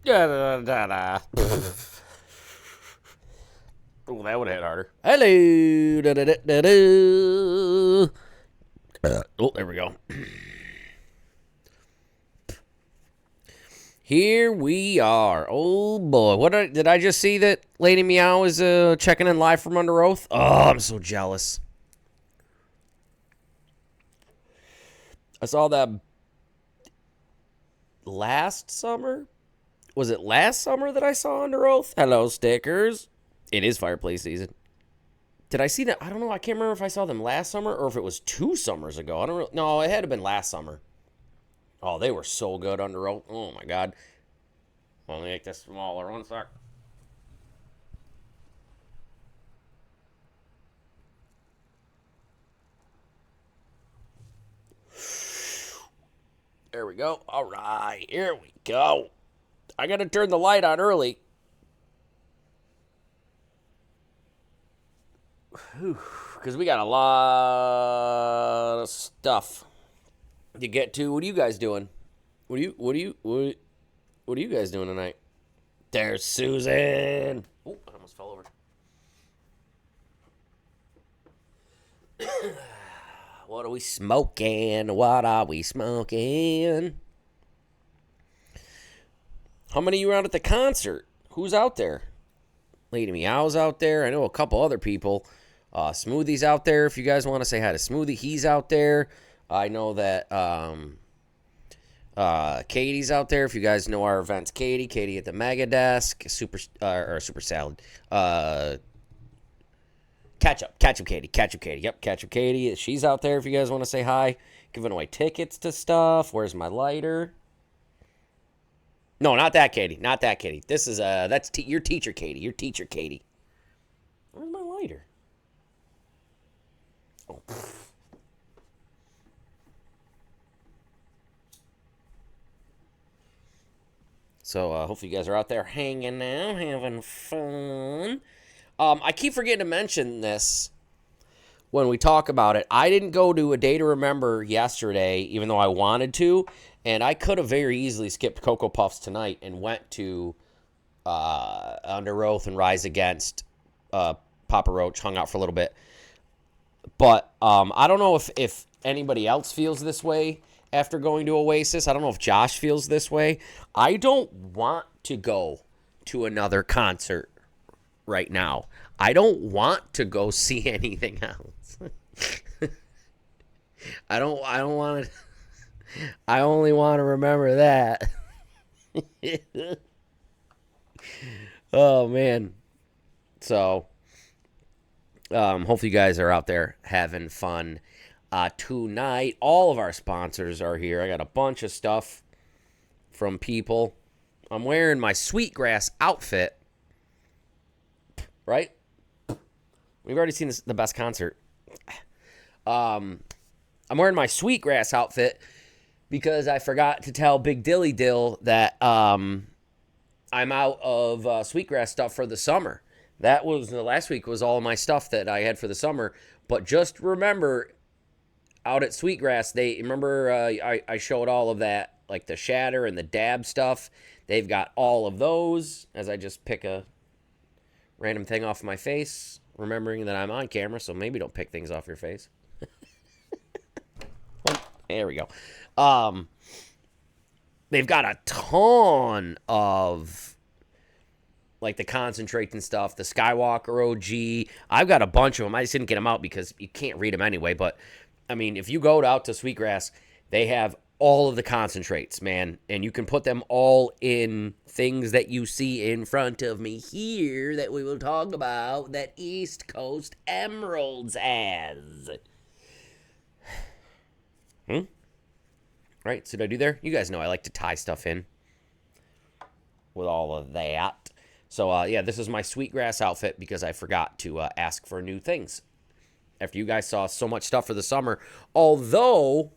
Da, da, da, da. Oh, that would have hit harder. Hello. Da, da, da, da, da. Oh, there we go. Here we are. Oh boy, did I just see that Lady Meow is checking in live from under oath? Oh, I'm so jealous. I saw that last summer. Was it last summer that I saw under oath? Hello, stickers. It is fireplace season. Did I see that? I don't know. I can't remember if I saw them last summer or if it was 2 summers ago. I don't really. No, it had to been last summer. Oh, they were so good under oath. Oh my god. Let me make this smaller. One sec. There we go. All right. Here we go. I got to turn the light on early. Because we got a lot of stuff to get to. What are you guys doing? What are you guys doing tonight? There's Susan. Oh, I almost fell over. What are we smoking? What are we smoking? How many of you were out at the concert? Who's out there? Lady Meow's out there. I know a couple other people. Smoothie's out there. If you guys want to say hi to Smoothie, he's out there. I know that Katie's out there. If you guys know our events, Katie at the Mega Desk, Super Salad. Ketchup Katie. Yep, Ketchup Katie. She's out there. If you guys want to say hi, giving away tickets to stuff. Where's my lighter? No, not that Katie. Not that Katie. This is that's your teacher Katie. Your teacher Katie. Where's my lighter? Oh. So hopefully you guys are out there hanging out, having fun. I keep forgetting to mention this when we talk about it. I didn't go to a Day to Remember yesterday, even though I wanted to, and I could have very easily skipped Coco Puffs tonight and went to Under Oath and Rise Against Papa Roach, hung out for a little bit. But I don't know if anybody else feels this way after going to Oasis. I don't know if Josh feels this way. I don't want to go to another concert right now. I don't want to go see anything else. I don't want to. I only want to remember that. Oh man. So hopefully you guys are out there having fun tonight. All of our sponsors are here. I got a bunch of stuff from people. I'm wearing my Sweetgrass outfit. Right? We've already seen the best concert. I'm wearing my Sweetgrass outfit because I forgot to tell Big Dilly Dill that I'm out of Sweetgrass stuff for the summer. That was last week was all of my stuff that I had for the summer. But just remember, out at Sweetgrass, I showed all of that, like the shatter and the dab stuff. They've got all of those. As I just pick a random thing off my face, remembering that I'm on camera, so maybe don't pick things off your face. There we go. They've got a ton of like the concentrates and stuff, the Skywalker OG. I've got a bunch of them. I just didn't get them out because you can't read them anyway. But I mean, if you go out to Sweetgrass, they have all of the concentrates, man, and you can put them all in things that you see in front of me here that we will talk about that East Coast Emeralds has. Right, so did I do there? You guys know I like to tie stuff in with all of that. So, yeah, this is my Sweetgrass outfit because I forgot to ask for new things after you guys saw so much stuff for the summer. Although,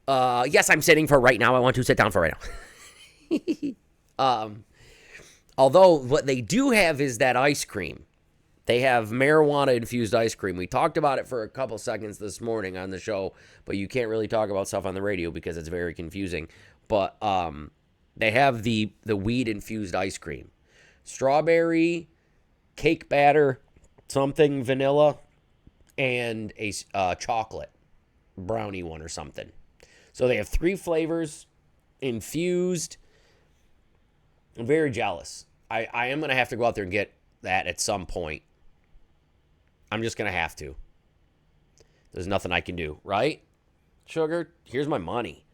yes, I'm sitting for right now. I want to sit down for right now. Although, what they do have is that ice cream. They have marijuana-infused ice cream. We talked about it for a couple seconds this morning on the show, but you can't really talk about stuff on the radio because it's very confusing. But They have the weed infused ice cream, strawberry, cake batter, something vanilla, and a chocolate brownie one or something. So they have 3 flavors infused. I'm very jealous. I am going to have to go out there and get that at some point. I'm just going to have to. There's nothing I can do, right? Sugar, here's my money.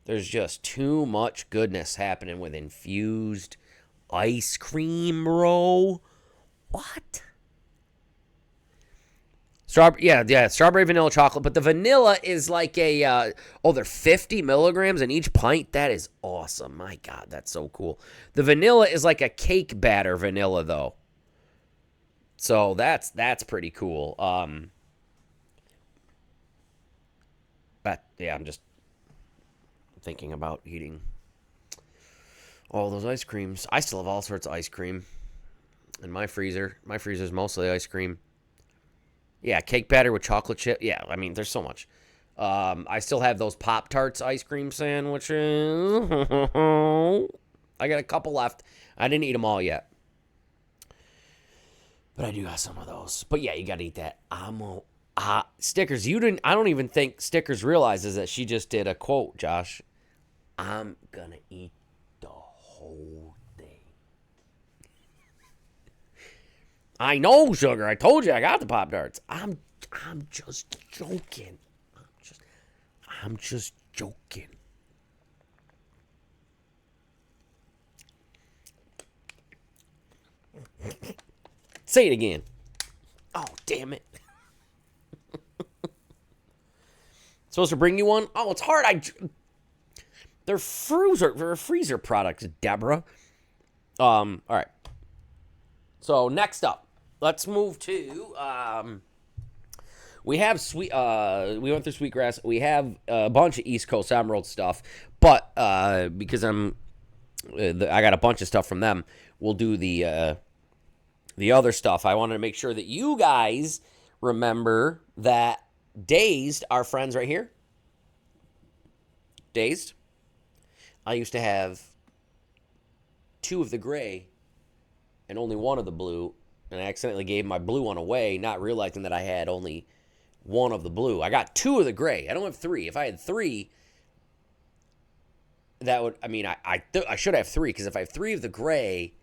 There's just too much goodness happening with infused ice cream, bro. What? Strawberry vanilla chocolate, but the vanilla is like a they're 50 milligrams in each pint. That is awesome. My God, that's so cool. The vanilla is like a cake batter vanilla though, so that's pretty cool. But yeah, I'm just thinking about eating all those ice creams. I still have all sorts of ice cream in my freezer. My freezer's mostly ice cream. Yeah, cake batter with chocolate chip. Yeah, I mean, there's so much. I still have those Pop-Tarts ice cream sandwiches. I got a couple left. I didn't eat them all yet. But I do got some of those. But yeah, you got to eat that. Stickers, I don't even think Stickers realizes that she just did a quote, Josh. I'm going to eat the whole thing. I know, Sugar. I told you I got the Pop-Tarts. I'm just joking. I'm just joking. Say it again. Oh, damn it. Supposed to bring you one? Oh, it's hard. They're freezer products, Deborah. All right. So next up, let's move to we have we went through Sweetgrass. We have a bunch of East Coast Emerald stuff, but because I got a bunch of stuff from them, we'll do the other stuff. I wanted to make sure that you guys remember that Dazed, our friends right here, Dazed, I used to have 2 of the gray and only 1 of the blue, and I accidentally gave my blue one away, not realizing that I had only 1 of the blue. I got 2 of the gray. I don't have 3. If I had 3, that would, I mean, I should have 3, because if I have 3 of the gray,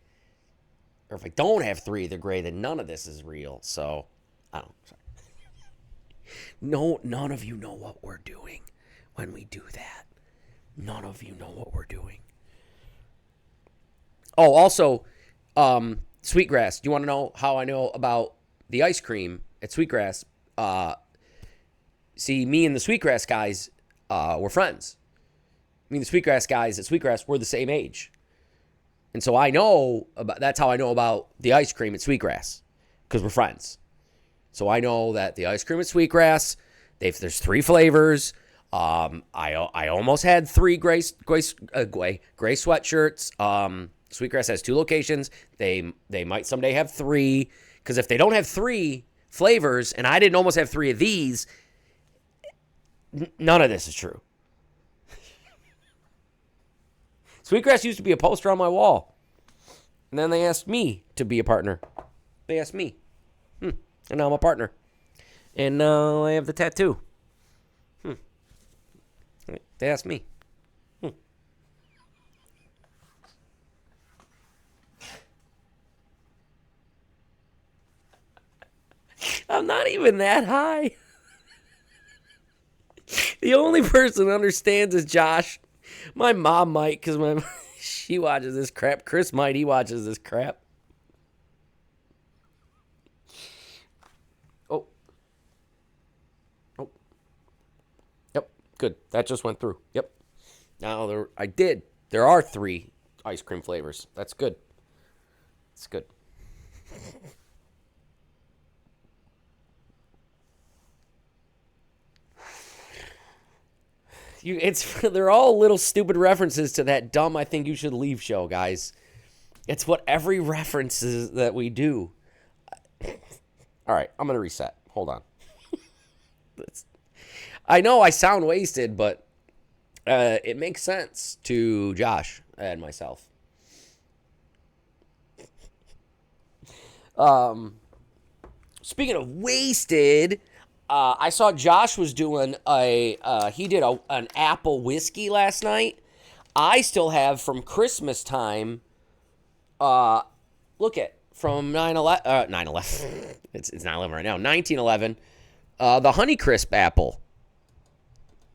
or if I don't have 3 of the gray, then none of this is real. So, I don't know. Sorry. No, none of you know what we're doing when we do that. None of you know what we're doing. Oh, also, Sweetgrass. Do you want to know how I know about the ice cream at Sweetgrass? See, me and the Sweetgrass guys were friends. Me and the Sweetgrass guys at Sweetgrass were the same age. And so that's how I know about the ice cream at Sweetgrass, because we're friends. So I know that the ice cream at Sweetgrass, there's 3 flavors. I almost had 3 gray sweatshirts. Sweetgrass has 2 locations. They might someday have 3, because if they don't have 3 flavors, and I didn't almost have 3 of these, none of this is true. Sweetgrass used to be a poster on my wall, and then they asked me to be a partner. They asked me, and now I'm a partner, and now I have the tattoo. They asked me. I'm not even that high. The only person who understands is Josh. My mom might, because she watches this crap. Chris might. He watches this crap. Oh. Yep. Good. That just went through. Yep. Now there are 3 ice cream flavors. That's good. It's good. They're all little stupid references to that dumb I Think You Should Leave show, guys. It's what every reference is that we do. All right, I'm going to reset. Hold on. I know I sound wasted, but it makes sense to Josh. and myself. Speaking of wasted, I saw Josh was doing an apple whiskey last night. I still have from Christmas time. Look at from 9/11. It's 9/11 right now. 1911. The Honeycrisp apple.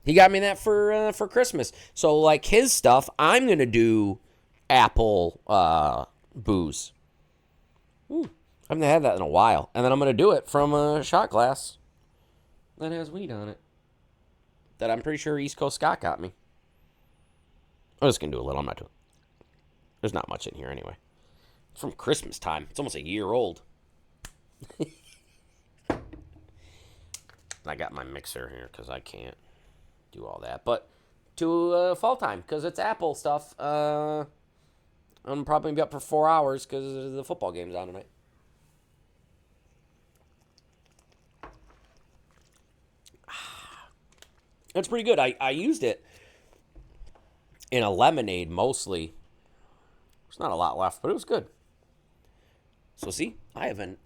He got me that for Christmas. So like his stuff, I'm gonna do apple booze. Ooh, I haven't had that in a while, and then I'm gonna do it from a shot glass that has weed on it. That I'm pretty sure East Coast Scott got me. I'm just gonna do a little. I'm not doing. There's not much in here anyway. It's from Christmas time. It's almost a year old. I got my mixer here because I can't do all that. But to fall time because it's Apple stuff. I'm probably going to be up for 4 hours because the football game's on tonight. It's pretty good. I used it in a lemonade mostly. There's not a lot left, but it was good. So see, I have an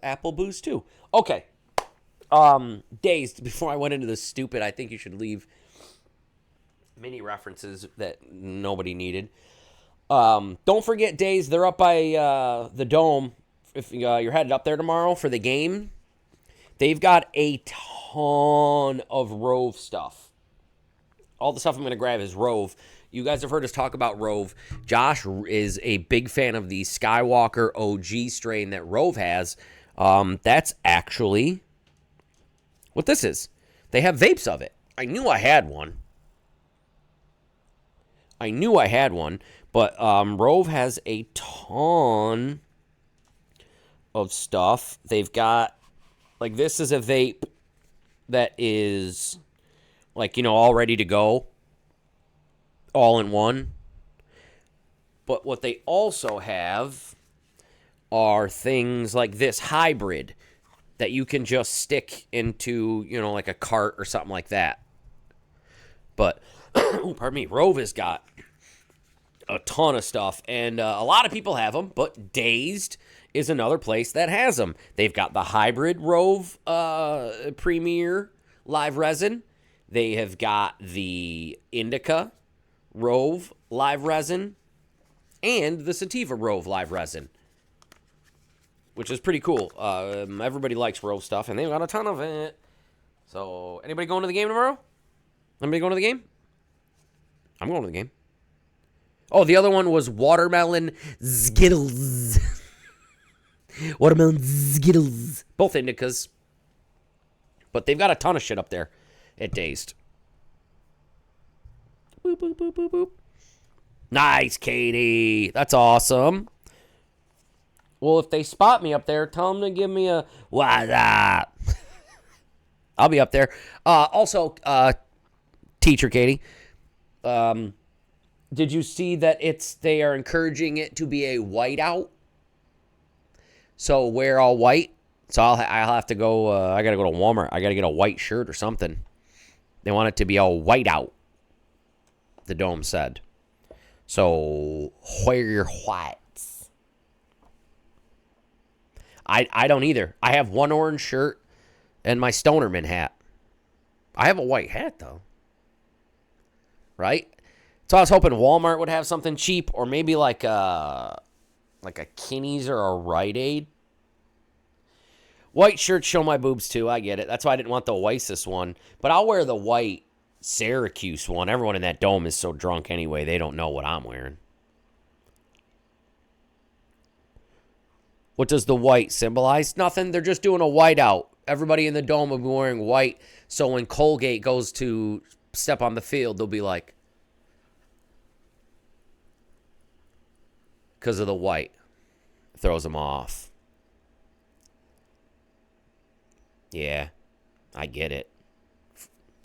apple booze too. Okay. Dazed, before I went into this stupid, I think you should leave mini references that nobody needed. Don't forget, Dazed, they're up by the Dome. If you're headed up there tomorrow for the game, they've got a ton of Rove stuff. All the stuff I'm going to grab is Rove. You guys have heard us talk about Rove. Josh is a big fan of the Skywalker OG strain that Rove has. That's actually what this is. They have vapes of it. I knew I had one. But Rove has a ton of stuff. They've got, like, this is a vape that is, like, all ready to go. All in one. But what they also have are things like this hybrid that you can just stick into, like a cart or something like that. But, pardon me, Rove has got a ton of stuff, and a lot of people have them, but Dazed is another place that has them. They've got the hybrid Rove Premier live resin. They have got the Indica Rove live resin and the Sativa Rove live resin, which is pretty cool. Everybody likes Rove stuff, and they've got a ton of it. So, anybody going to the game tomorrow? Anybody going to the game? I'm going to the game. Oh, the other one was Watermelon Skittles. Watermelon Skittles. Both Indicas. But they've got a ton of shit up there at Dazed. Boop, boop, boop, boop, boop. Nice, Katie. That's awesome. Well, if they spot me up there, tell them to give me a what's up. I'll be up there. Also, teacher Katie, did you see that they are encouraging it to be a whiteout? So wear all white. So I'll have to go. I gotta go to Walmart. I gotta get a white shirt or something. They want it to be all whiteout. The Dome said. So wear whites. I don't either. I have one orange shirt and my Stonerman hat. I have a white hat though. Right? So I was hoping Walmart would have something cheap, or maybe like a Kinney's or a Rite Aid. White shirts show my boobs too. I get it. That's why I didn't want the Oasis one. But I'll wear the white Syracuse one. Everyone in that Dome is so drunk anyway, they don't know what I'm wearing. What does the white symbolize? Nothing. They're just doing a whiteout. Everybody in the Dome will be wearing white. So when Colgate goes to step on the field, they'll be like, because of the white. Throws them off. Yeah, I get it.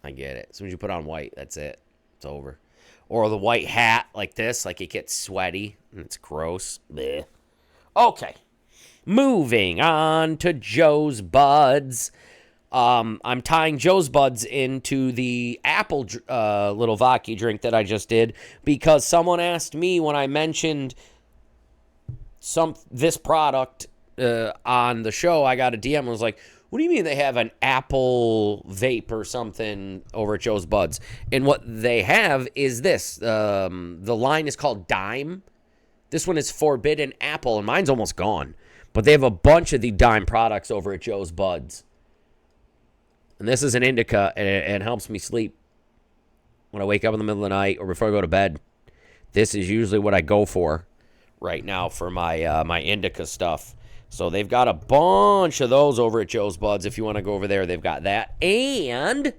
As soon as you put on white, that's it. It's over. Or the white hat like this, like it gets sweaty and it's gross. Blech. Okay. Moving on to Joe's Buds. I'm tying Joe's Buds into the apple little vodka drink that I just did because someone asked me when I mentioned this product on the show. I got a DM and was like, what do you mean they have an apple vape or something over at Joe's Buds? And what they have is this. The line is called Dime. This one is Forbidden Apple, and mine's almost gone. But they have a bunch of the Dime products over at Joe's Buds. And this is an indica, and it helps me sleep when I wake up in the middle of the night or before I go to bed. This is usually what I go for right now for my my indica stuff. So they've got a bunch of those over at Joe's Buds. If you want to go over there, they've got that. And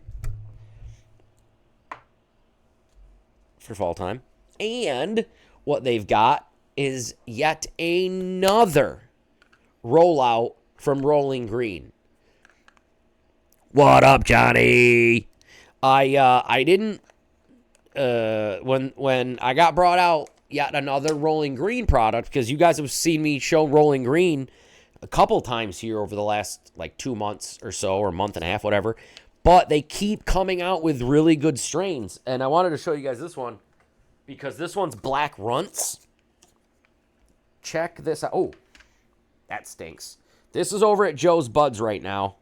for fall time. And what they've got is yet another rollout from Rolling Green. What up, Johnny? I didn't when I got brought out yet another Rolling Green product, because you guys have seen me show Rolling Green a couple times here over the last like 2 months or so, or a month and a half, whatever. But they keep coming out with really good strains, and I wanted to show you guys this one because this one's Black Runts. Check this out. Oh, that stinks. This is over at Joe's Buds right now.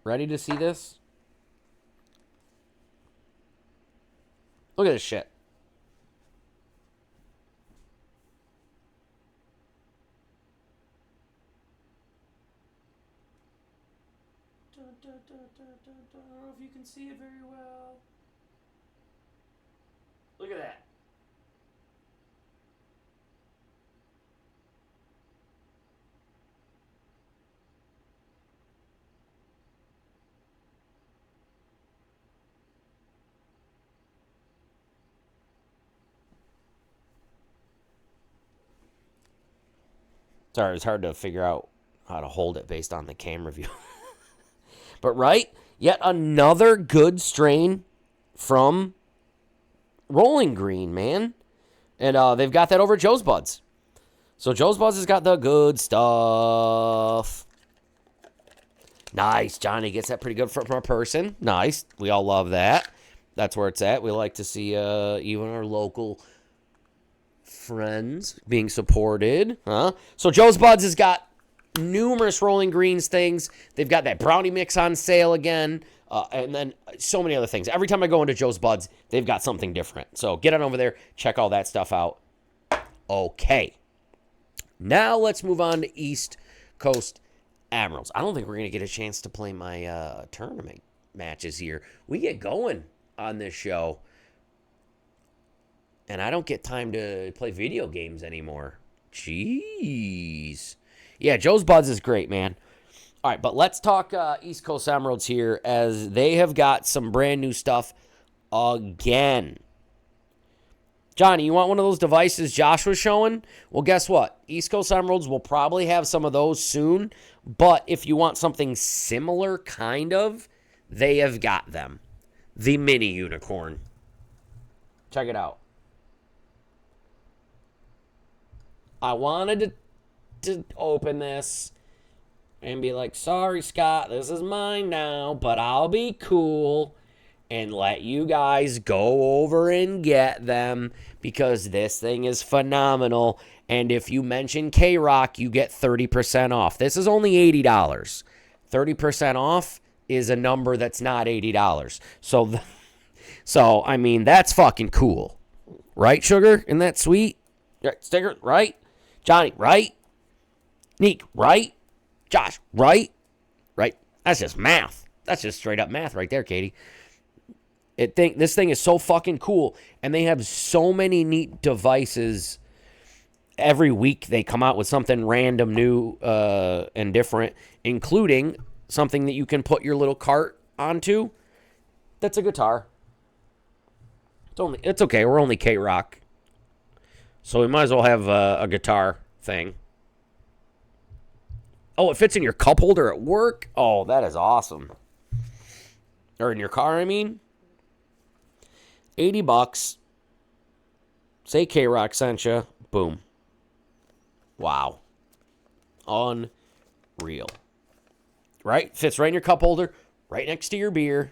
Ready to see this? Look at this shit. I don't know if you can see it very well. Look at that. Sorry, it's hard to figure out how to hold it based on the camera view. But right, yet another good strain from Rolling Green, man. And they've got that over at Joe's Buds. So Joe's Buds has got the good stuff. Nice. Johnny gets that pretty good from a person. Nice. We all love that. That's where it's at. We like to see even our local friends being supported. So Joe's Buds has got numerous Rolling Greens things. They've got that brownie mix on sale again. And then so many other things. Every time I go into Joe's Buds, they've got something different. So get on over there. Check all that stuff out. Okay. Now let's move on to East Coast Admirals. I don't think we're going to get a chance to play my tournament matches here. We get going on this show, and I don't get time to play video games anymore. Jeez. Yeah, Joe's Buds is great, man. All right, but let's talk East Coast Emeralds here, as they have got some brand new stuff again. Johnny, you want one of those devices Josh was showing? Well, guess what? East Coast Emeralds will probably have some of those soon, but if you want something similar, kind of, they have got them. The Mini Unicorn. Check it out. I wanted to open this and be like, sorry, Scott, this is mine now, but I'll be cool and let you guys go over and get them, because this thing is phenomenal. And if you mention K-Rock, you get 30% off. This is only $80. 30% off is a number that's not $80. So I mean, that's fucking cool. Right, Sugar? Isn't that sweet? Sticker, right? Johnny, right? Neek, right? Josh, right? Right? That's just math. That's just straight up math right there, Katie. This thing is so fucking cool, and they have so many neat devices. Every week they come out with something random, new, and different, including something that you can put your little cart onto. That's a guitar. It's okay. We're only K-Rock, so we might as well have a guitar thing. Oh, it fits in your cup holder at work? Oh, that is awesome. Or in your car, I mean. $80. Say K-Rock sent you. Boom. Wow. Unreal. Right? Fits right in your cup holder, right next to your beer.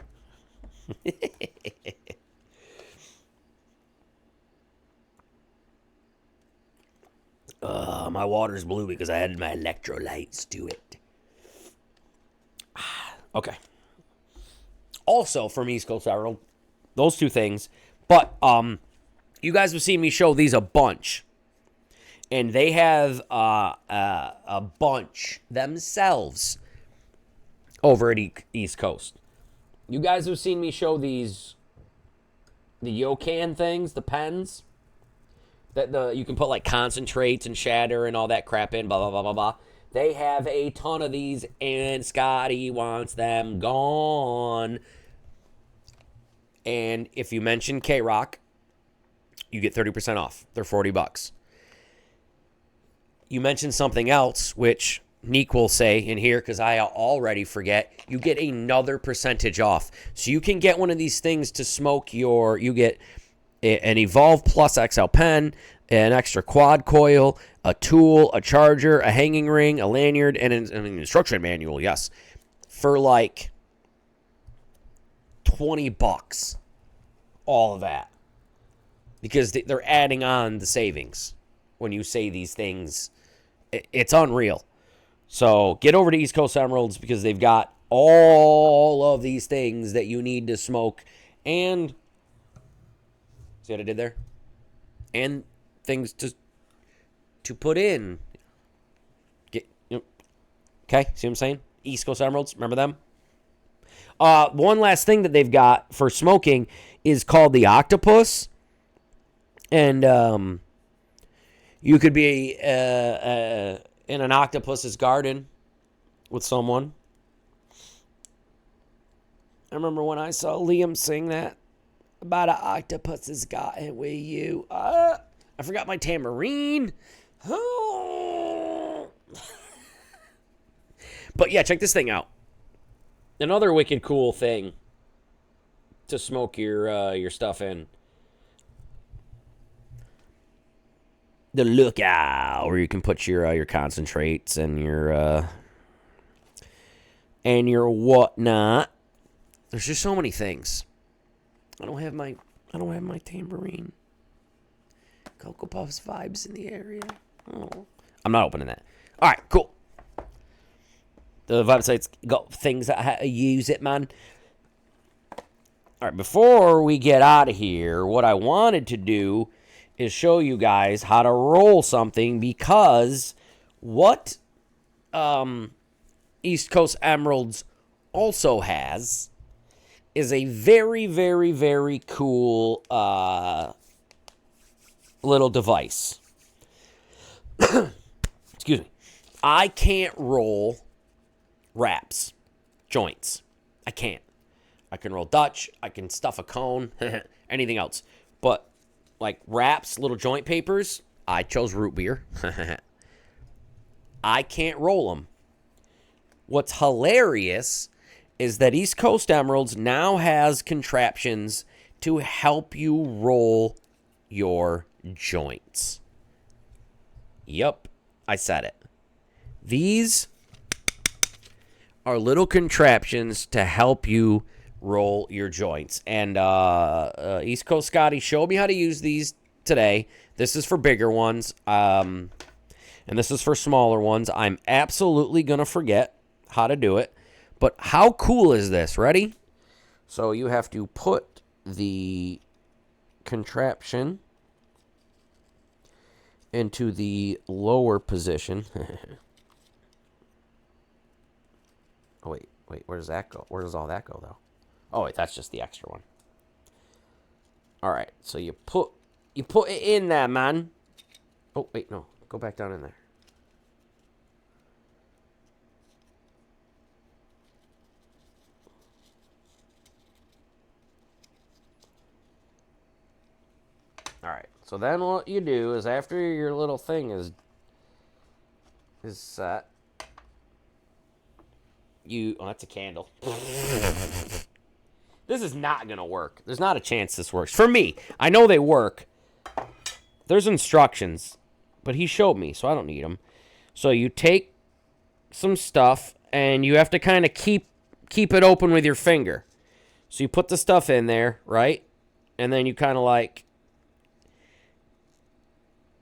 My water's blue because I added my electrolytes to it. Okay. Also from East Coast Emerald, those two things. But you guys have seen me show these a bunch. And they have a bunch themselves over at East Coast. You guys have seen me show these, the Yocan things, the pens. That you can put like concentrates and shatter and all that crap in, blah, blah, blah, blah, blah. They have a ton of these, and Scotty wants them gone. And if you mention K-Rock, you get 30% off. They're $40. You mention something else, which Neek will say in here because I already forget, you get another percentage off. So you can get one of these things to smoke you get an Evolve Plus XL pen, an extra quad coil, a tool, a charger, a hanging ring, a lanyard, and an instruction manual, yes, for like $20. All of that. Because they're adding on the savings when you say these things. It's unreal. So get over to East Coast Emeralds because they've got all of these things that you need to smoke. And see what I did there? And things to put in. Okay, see what I'm saying? East Coast Emeralds, remember them? One last thing that they've got for smoking is called the Octopus. And you could be in an octopus's garden with someone. I remember when I saw Liam sing that about an octopus's garden with you. I forgot my tambourine. Oh. But yeah, check this thing out. Another wicked cool thing to smoke your stuff in. The Lookout, where you can put your concentrates and your whatnot. There's just so many things. I don't have my tambourine. Coco Puffs vibes in the area. Oh, I'm not opening that. All right, cool. The website's got things that how to use it, man. All right, before we get out of here, what I wanted to do is show you guys how to roll something, because what East Coast Emeralds also has is a very, very, very cool little device. Excuse me. I can't roll wraps, joints. I can't. I can roll Dutch. I can stuff a cone. Anything else. But like wraps, little joint papers, I chose root beer. I can't roll them. What's hilarious is that East Coast Emeralds now has contraptions to help you roll your joints. Yep, I said it. These are little contraptions to help you roll your joints. And East Coast Scotty showed me how to use these today. This is for bigger ones, and this is for smaller ones. I'm absolutely going to forget how to do it. But how cool is this? Ready? So you have to put the contraption into the lower position. Oh, wait, where does that go? Where does all that go, though? Oh, wait, that's just the extra one. All right, so you put it in there, man. Oh, wait, no. Go back down in there. All right, so then what you do is after your little thing is set, oh, that's a candle. This is not going to work. There's not a chance this works. For me, I know they work. There's instructions, but he showed me, so I don't need them. So you take some stuff and you have to kind of keep it open with your finger. So you put the stuff in there, right? And then you kind of like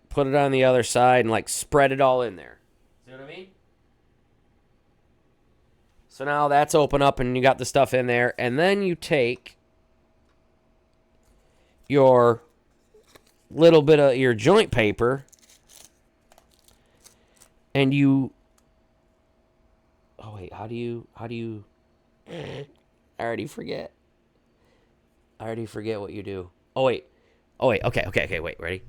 put it on the other side and like spread it all in there. See what I mean? So now that's open up and you got the stuff in there. And then you take your little bit of your joint paper and you... Oh, wait, how do you... I already forget. I already forget what you do. Oh, wait. Okay, wait, ready?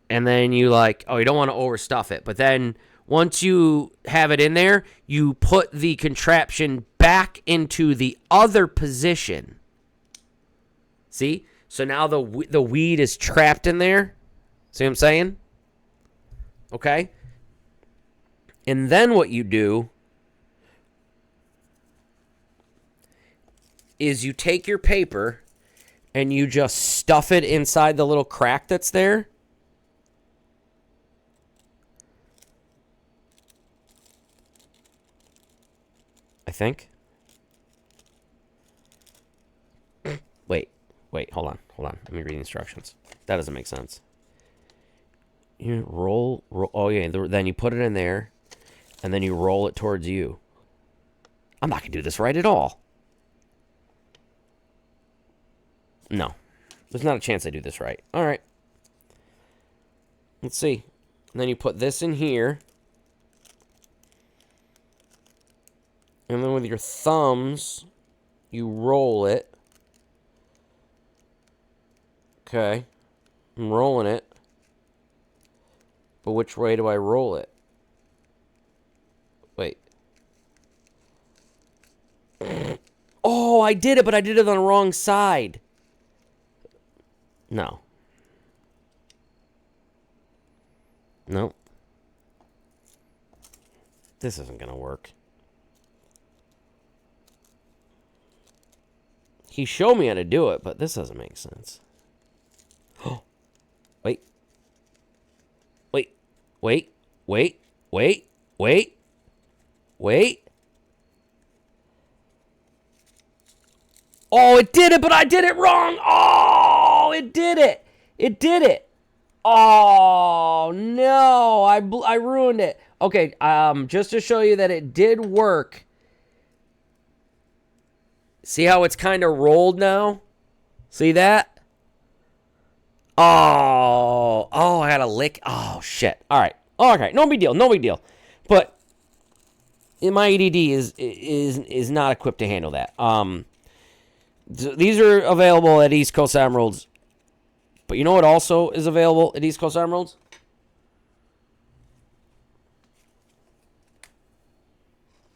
And then you like, you don't want to overstuff it. But then once you have it in there, you put the contraption back into the other position. See? So now the weed is trapped in there. See what I'm saying? Okay? And then what you do is you take your paper and you just stuff it inside the little crack that's there. I think. Wait, hold on. Let me read the instructions. That doesn't make sense. You roll. Oh, yeah. Then you put it in there, and then you roll it towards you. I'm not going to do this right at all. No. There's not a chance I do this right. All right. Let's see. And then you put this in here. And then with your thumbs, you roll it. Okay. I'm rolling it. But which way do I roll it? Wait. Oh, I did it, but I did it on the wrong side. No. Nope. This isn't going to work. He showed me how to do it, but this doesn't make sense. Wait. Oh, it did it, but I did it wrong. Oh, it did it. Oh, no. I ruined it. Okay, just to show you that it did work. See how it's kind of rolled now? See that? Oh, I had a lick. Oh, shit. All right. Okay, no big deal. But my ADD is not equipped to handle that. These are available at East Coast Emeralds. But you know what also is available at East Coast Emeralds?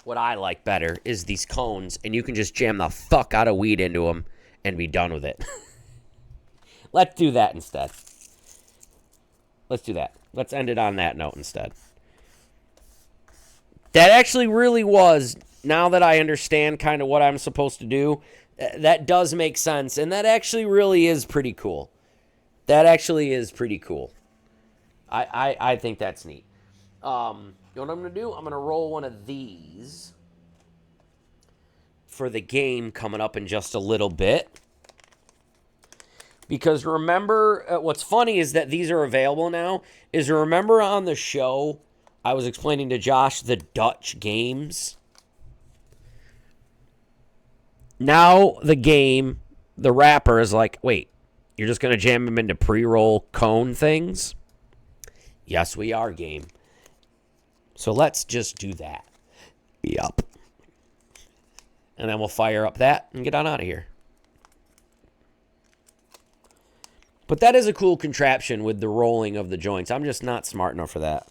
What I like better is these cones, and you can just jam the fuck out of weed into them and be done with it. Let's do that instead. Let's do that. Let's end it on that note instead. That actually really was, now that I understand kind of what I'm supposed to do, that does make sense, and that actually really is pretty cool. I think that's neat. You know what I'm going to do? I'm going to roll one of these for the game coming up in just a little bit. Because remember, what's funny is that these are available now. Remember on the show, I was explaining to Josh the Dutch games. Now the game, the rapper is like, wait, you're just going to jam them into pre-roll cone things? Yes, we are, game. So let's just do that. Yup. And then we'll fire up that and get on out of here. But that is a cool contraption with the rolling of the joints. I'm just not smart enough for that.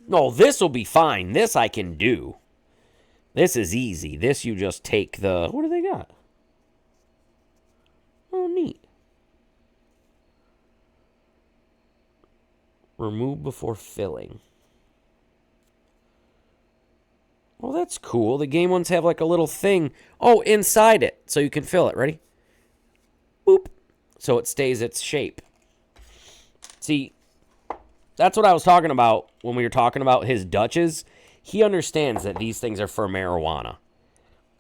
No, this will be fine. This I can do. This is easy. This you just take the... What do they got? Oh, neat. Remove before filling. Well, that's cool. The game ones have like a little thing. Oh, inside it. So you can fill it. Ready? Boop. So it stays its shape. See, that's what I was talking about when we were talking about his Dutches. He understands that these things are for marijuana.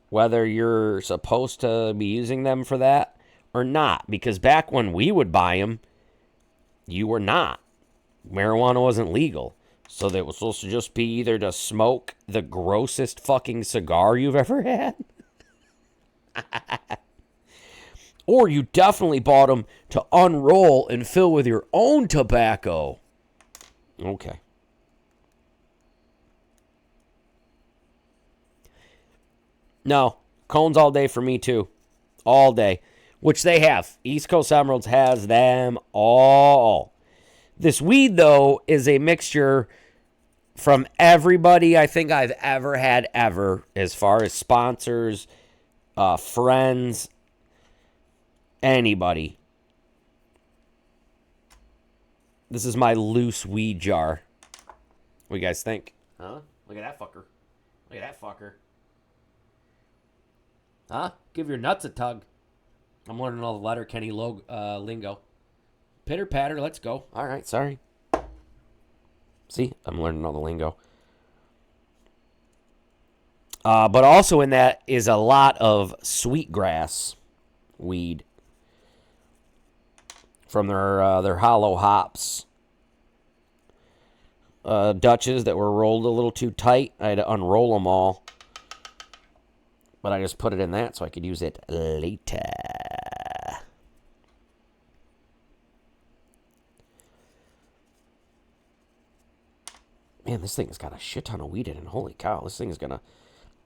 Whether you're supposed to be using them for that or not. Because back when we would buy them, you were not. Marijuana wasn't legal. So they were supposed to just be either to smoke the grossest fucking cigar you've ever had. Or you definitely bought them to unroll and fill with your own tobacco. Okay. No, cones all day for me too. All day. Which they have. East Coast Emeralds has them all. This weed, though, is a mixture from everybody I think I've ever had ever, as far as sponsors, friends, anybody. This is my loose weed jar. What do you guys think? Huh? Look at that fucker. Look at that fucker. Huh? Give your nuts a tug. I'm learning all the Letterkenny lingo. Pitter patter, let's go. All right, sorry. See, I'm learning all the lingo. But also in that is a lot of sweetgrass weed from their hollow hops. Dutches that were rolled a little too tight. I had to unroll them all. But I just put it in that so I could use it later. Man, this thing's got a shit ton of weed in it. Holy cow, this thing's gonna... It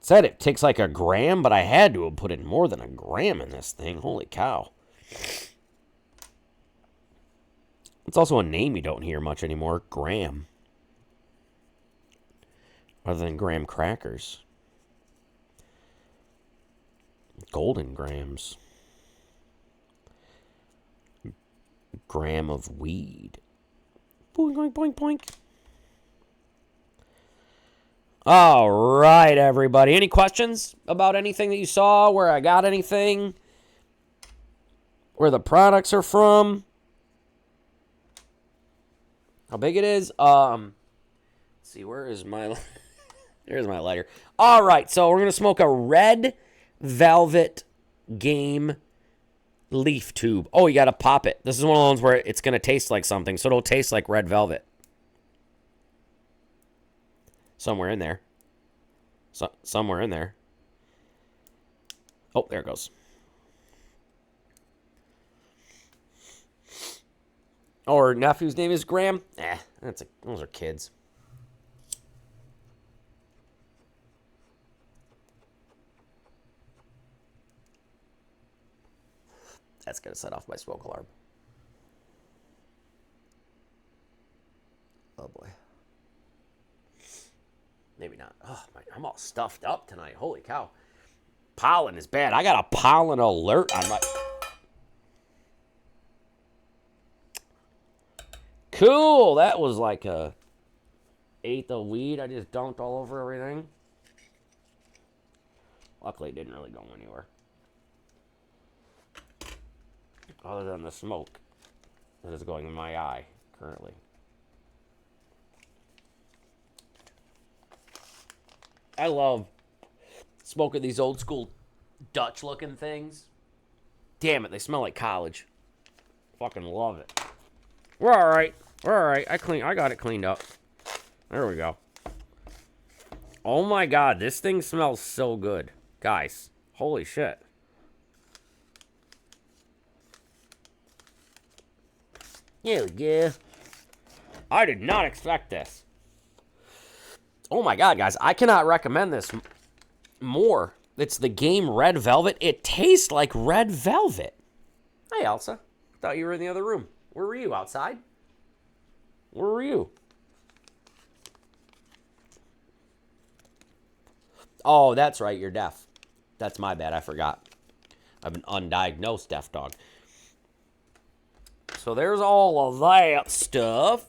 said it takes like a gram, but I had to have put in more than a gram in this thing. Holy cow. It's also a name you don't hear much anymore. Graham. Other than graham crackers. Golden grams. Gram of weed. Boink, boink, boink, boink. All right, everybody. Any questions about anything that you saw? Where I got anything? Where the products are from? How big it is? Let's see, where is my... There's my lighter. All right, so we're going to smoke a red velvet game leaf tube. Oh, you got to pop it. This is one of the ones where it's going to taste like something, so it'll taste like red velvet. Somewhere in there. Somewhere in there. Oh, there it goes. Oh, her nephew's name is Graham? Those are kids. That's going to set off my smoke alarm. Oh, boy. Maybe not. Oh, I'm all stuffed up tonight. Holy cow. Pollen is bad. I got a pollen alert on my... Cool. That was like a eighth of weed I just dumped all over everything. Luckily, it didn't really go anywhere. Other than the smoke that is going in my eye currently. I love smoking these old school Dutch looking things. Damn it, they smell like college. Fucking love it. We're alright. We're alright. I got it cleaned up. There we go. Oh my god, this thing smells so good. Guys, holy shit. Here we go. I did not expect this. Oh my god, guys. I cannot recommend this more. It's the game Red Velvet. It tastes like red velvet. Hey, Elsa. Thought you were in the other room. Where were you? Outside? Where were you? Oh, that's right. You're deaf. That's my bad. I forgot. I'm an undiagnosed deaf dog. So there's all of that stuff.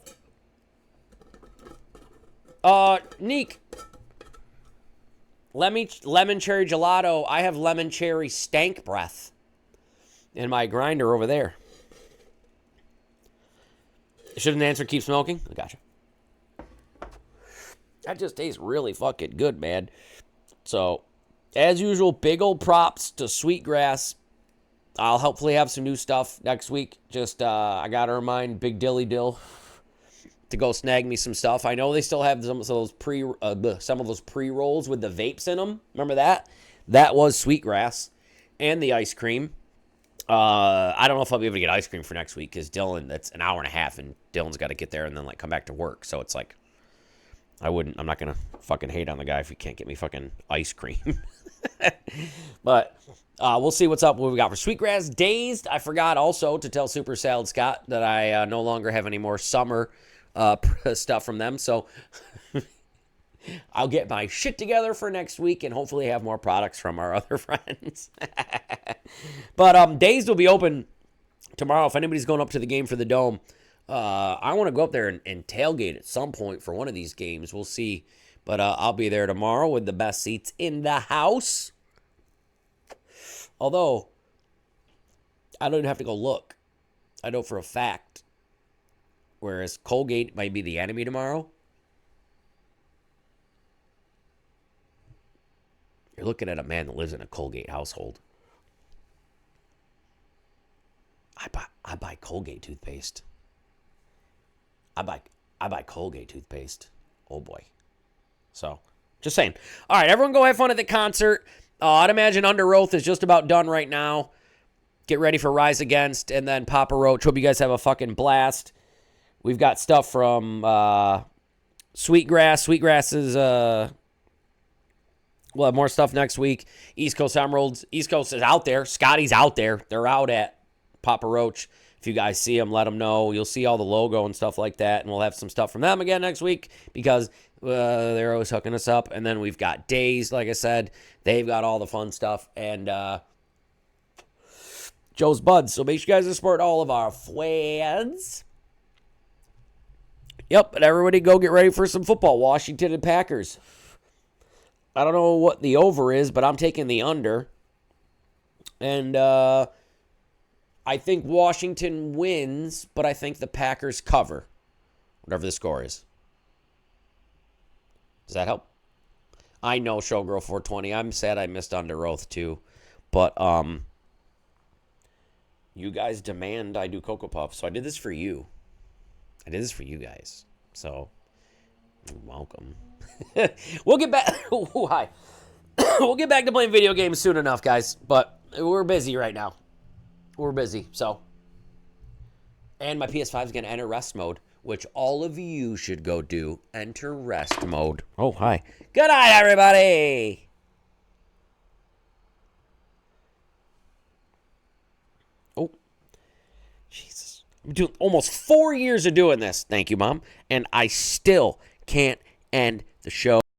Neek. Lemon cherry gelato. I have lemon cherry stank breath in my grinder over there. Shouldn't answer keep smoking? I gotcha. That just tastes really fucking good, man. So, as usual, big old props to Sweetgrass. I'll hopefully have some new stuff next week. Just, I got to remind Big Dilly Dill to go snag me some stuff. I know they still have some of those pre-rolls with the vapes in them. Remember that? That was Sweetgrass. And the ice cream. I don't know if I'll be able to get ice cream for next week because Dylan, that's an hour and a half, and Dylan's got to get there and then come back to work. So it's like, I'm not going to fucking hate on the guy if he can't get me fucking ice cream. But we'll see what's up, what we got for Sweetgrass. Dazed, I forgot also to tell Super Salad Scott that I no longer have any more summer stuff from them. So I'll get my shit together for next week and hopefully have more products from our other friends. But Dazed will be open tomorrow. If anybody's going up to the game for the Dome, I want to go up there and tailgate at some point for one of these games. We'll see. But I'll be there tomorrow with the best seats in the house. Although, I don't even have to go look. I know for a fact. Whereas Colgate might be the enemy tomorrow. You're looking at a man that lives in a Colgate household. I buy Colgate toothpaste. I buy Colgate toothpaste. Oh boy. So, just saying. All right, everyone go have fun at the concert. I'd imagine Under Oath is just about done right now. Get ready for Rise Against and then Papa Roach. Hope you guys have a fucking blast. We've got stuff from Sweetgrass. Sweetgrass is we'll have more stuff next week. East Coast Emeralds. East Coast is out there. Scotty's out there. They're out at Papa Roach. If you guys see them, let them know. You'll see all the logo and stuff like that. And we'll have some stuff from them again next week because they're always hooking us up. And then we've got Days, like I said. They've got all the fun stuff. And Joe's Buds. So make sure you guys support all of our friends. Yep, and everybody go get ready for some football. Washington and Packers. I don't know what the over is, but I'm taking the under. And I think Washington wins, but I think the Packers cover, whatever the score is. Does that help? I know Showgirl 420. I'm sad I missed Under Oath too. But you guys demand I do Coco Puffs, so I did this for you. I did this for you guys. So, you're welcome. We'll get back. Oh, hi. We'll get back to playing video games soon enough, guys. But we're busy right now. We're busy, so. And my PS5 is going to enter rest mode, which all of you should go do. Enter rest mode. Oh, hi. Good night, everybody. Oh, Jesus. I'm doing almost 4 years of doing this. Thank you, Mom. And I still can't end the show.